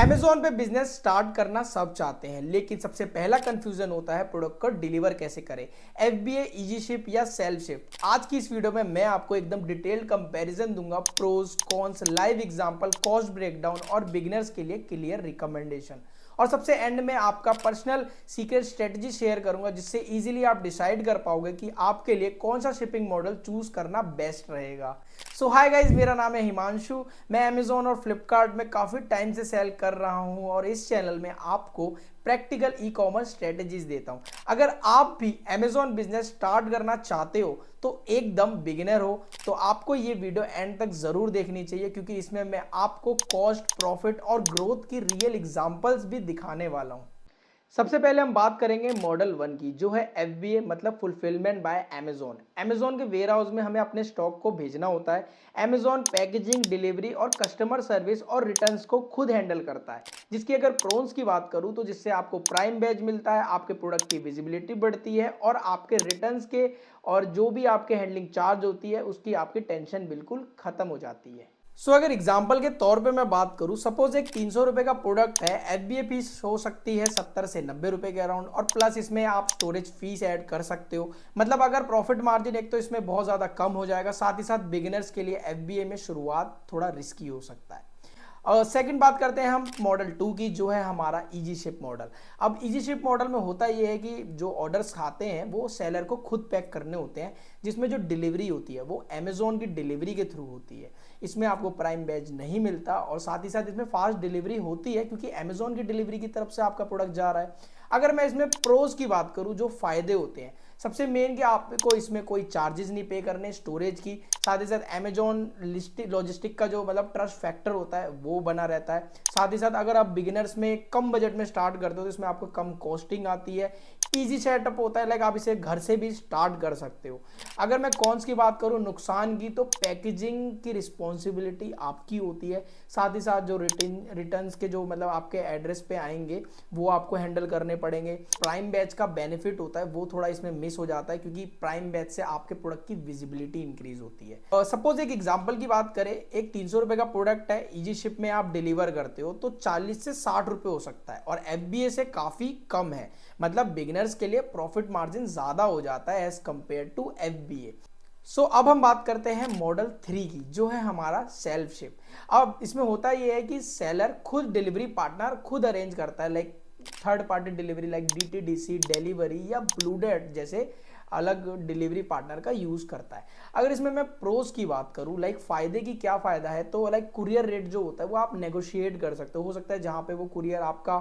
Amazon पे business start करना सब चाहते हैं, लेकिन सबसे पहला कंफ्यूजन होता है प्रोडक्ट को डिलीवर कैसे करें। एफबीए, इजी शिप या सेल्फ शिप। आज की इस वीडियो में मैं आपको एकदम डिटेल्ड कंपैरिजन दूंगा, pros cons, live example, cost breakdown और बिगिनर्स के लिए क्लियर रिकमेंडेशन। और सबसे एंड में आपका पर्सनल सीक्रेट स्ट्रेटजी शेयर करूंगा, जिससे इजीली आप डिसाइड कर पाओगे कि आपके लिए कौन सा शिपिंग मॉडल चूज करना बेस्ट रहेगा। सो हाय गाइज, मेरा नाम है हिमांशु। मैं अमेजोन और फ्लिपकार्ट में काफ़ी टाइम से सेल कर रहा हूं और इस चैनल में आपको प्रैक्टिकल ई कॉमर्स स्ट्रेटजीज देता हूं। अगर आप भी अमेजोन बिजनेस स्टार्ट करना चाहते हो तो एकदम बिगिनर हो तो आपको ये वीडियो एंड तक जरूर देखनी चाहिए, क्योंकि इसमें मैं आपको कॉस्ट, प्रॉफिट और ग्रोथ की रियल एग्जांपल्स भी दिखाने वाला हूं। सबसे पहले हम बात करेंगे मॉडल 1 की, जो है एफबीए मतलब फुलफिलमेंट बाय अमेजोन। अमेजोन के वेयर हाउस में हमें अपने स्टॉक को भेजना होता है। अमेजोन पैकेजिंग, डिलीवरी और कस्टमर सर्विस और रिटर्न्स को खुद हैंडल करता है। जिसकी अगर प्रोन्स की बात करूं तो जिससे आपको प्राइम बैज मिलता है, आपके प्रोडक्ट की विजिबिलिटी बढ़ती है और आपके रिटर्न्स के और जो भी आपके हैंडलिंग चार्ज होती है उसकी आपकी टेंशन बिल्कुल खत्म हो जाती है। अगर एग्जाम्पल के तौर पे मैं बात करूं, सपोज एक 300 रुपए का प्रोडक्ट है, एफबीए फीस हो सकती है 70 से 90 रुपए के अराउंड, और प्लस इसमें आप स्टोरेज फीस ऐड कर सकते हो। मतलब अगर प्रॉफिट मार्जिन एक तो इसमें बहुत ज़्यादा कम हो जाएगा, साथ ही साथ बिगिनर्स के लिए एफबीए में शुरुआत थोड़ा रिस्की हो सकता है। और सेकंड बात करते हैं हम मॉडल 2 की, जो है हमारा इजी शिप मॉडल। अब इजी शिप मॉडल में होता ये है कि जो ऑर्डर्स आते हैं वो सेलर को खुद पैक करने होते हैं, जिसमें जो डिलीवरी होती है वो अमेजोन की डिलीवरी के थ्रू होती है। इसमें आपको प्राइम बैज नहीं मिलता और साथ ही साथ इसमें फास्ट डिलीवरी होती है, क्योंकि अमेजोन की डिलीवरी की तरफ से आपका प्रोडक्ट जा रहा है। अगर मैं इसमें प्रोज की बात करूं, जो फायदे होते हैं, सबसे मेन कि आपको इसमें कोई चार्जेस नहीं पे करने स्टोरेज की, साथ ही साथ अमेजोन लॉजिस्टिक का जो मतलब ट्रस्ट फैक्टर होता है वो बना रहता है। साथ ही साथ अगर आप बिगिनर्स में कम बजट में स्टार्ट करते हो तो इसमें आपको कम कॉस्टिंग आती है, इजी सेटअप होता है, लाइक आप इसे घर से भी स्टार्ट कर सकते हो। अगर मैं कॉन्स की बात करूं, नुकसान की, तो पैकेजिंग की रिस्पॉन्सिबिलिटी आपकी होती है। साथ ही साथ जो रिटर्न्स के जो मतलब आपके एड्रेस पे आएंगे वो आपको हैंडल करने पड़ेंगे। प्राइम बैच का बेनिफिट होता है वो थोड़ा इसमें मिस हो जाता है, क्योंकि प्राइम बैच से आपके प्रोडक्ट की विजिबिलिटी इंक्रीज होती है। सपोज एक एग्जांपल की बात करें, एक 300 रुपए का प्रोडक्ट है, इजी शिप में आप डिलीवर करते हो तो 40 से 60 रुपए हो सकता है और एफबीए से काफी कम है। मतलब बिगिनर्स के लिए प्रॉफिट मार्जिन ज्यादा हो जाता है एज कंपेयर टू एफबीए। अब हम बात करते हैं मॉडल 3 की, जो है हमारा सेल्फ शिप। अब इसमें होता यह है कि सेलर खुद डिलीवरी पार्टनर खुद अरेंज करता है, like third party delivery like DTDC, delivery या ब्लूडेट जैसे अलग डिलीवरी पार्टनर का यूज करता है। अगर इसमें मैं प्रोज की बात करूं, लाइक फायदे की क्या फायदा है, तो लाइक कुरियर रेट जो होता है वो आप नेगोशिएट कर सकते हो सकता है जहां पे वो कुरियर आपका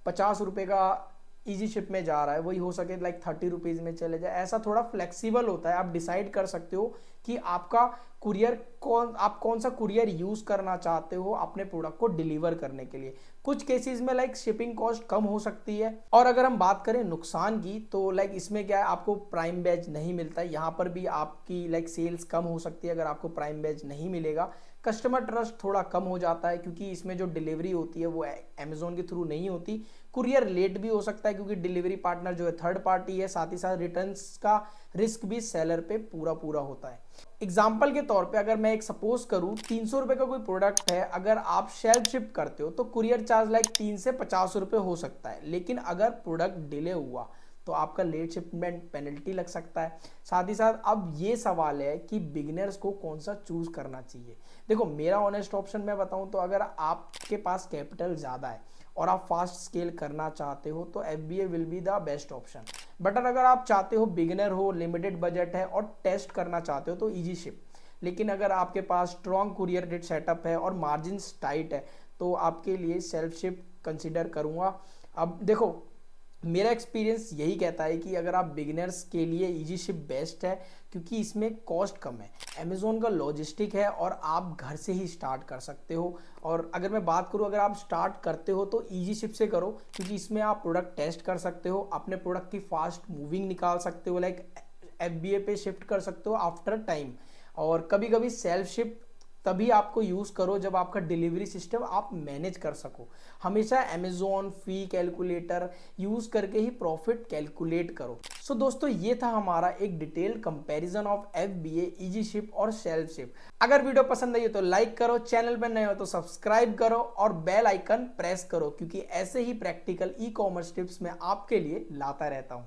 50 रुपए का इजी शिप में जा रहा है वही हो सके लाइक 30 रुपीज में चले जाए। ऐसा थोड़ा फ्लेक्सिबल होता है, आप डिसाइड कर सकते हो कि आपका कुरियर आप कौन सा कुरियर यूज करना चाहते हो अपने प्रोडक्ट को डिलीवर करने के लिए। कुछ केसेस में लाइक शिपिंग कॉस्ट कम हो सकती है। और अगर हम बात करें नुकसान की, तो लाइक इसमें क्या है, आपको प्राइम बैज नहीं मिलता, यहाँ पर भी आपकी लाइक सेल्स कम हो सकती है अगर आपको प्राइम बैज नहीं मिलेगा। कस्टमर ट्रस्ट थोड़ा कम हो जाता है, क्योंकि इसमें जो डिलीवरी होती है वो अमेजोन के थ्रू नहीं होती। कुरियर लेट भी हो सकता है क्योंकि डिलीवरी पार्टनर जो है थर्ड पार्टी है। साथ ही साथ रिटर्न्स का रिस्क भी सेलर पे पूरा पूरा होता है। एग्जाम्पल के तौर पे अगर मैं एक सपोज करूं, 300 रुपए का कोई प्रोडक्ट है, अगर आप सेल्फ शिप करते हो तो कुरियर चार्ज लाइक 3 से 50 रुपए हो सकता है, लेकिन अगर प्रोडक्ट डिले हुआ तो आपका लेट शिपमेंट पेनल्टी लग सकता है। साथ ही साथ अब ये सवाल है कि बिगिनर्स को कौन सा चूज करना चाहिए। देखो, मेरा ऑनेस्ट ऑप्शन मैं बताऊं तो अगर आपके पास कैपिटल ज़्यादा है और आप फास्ट स्केल करना चाहते हो तो FBA will be the best option. But अगर आप चाहते हो, बिगिनर हो, लिमिटेड बजट है और टेस्ट करना चाहते हो तो इजी शिप। लेकिन अगर आपके पास स्ट्रॉन्ग कुरियर रेट सेटअप है और मार्जिन टाइट है तो आपके लिए सेल्फ शिप कंसिडर करूँगा। अब देखो, मेरा एक्सपीरियंस यही कहता है कि अगर आप बिगिनर्स के लिए इजी शिप बेस्ट है, क्योंकि इसमें कॉस्ट कम है, अमेजोन का लॉजिस्टिक है और आप घर से ही स्टार्ट कर सकते हो। और अगर मैं बात करूं, अगर आप स्टार्ट करते हो तो इजी शिप से करो, क्योंकि इसमें आप प्रोडक्ट टेस्ट कर सकते हो, अपने प्रोडक्ट की फास्ट मूविंग निकाल सकते हो, लाइक एफबीए पे शिफ्ट कर सकते हो आफ्टर टाइम। और कभी कभी सेल्फ शिप तभी आपको यूज करो जब आपका डिलीवरी सिस्टम आप मैनेज कर सको। हमेशा अमेजोन फी कैलकुलेटर यूज करके ही प्रॉफिट कैलकुलेट करो। सो दोस्तों ये था हमारा एक detail comparison of FBA, easy ship और सेल्फ शिप। अगर वीडियो पसंद आई हो तो लाइक करो, चैनल पर नए हो तो सब्सक्राइब करो और बेल आइकन प्रेस करो, क्योंकि ऐसे ही प्रैक्टिकल ई कॉमर्स टिप्स मैं आपके लिए लाता रहता हूं।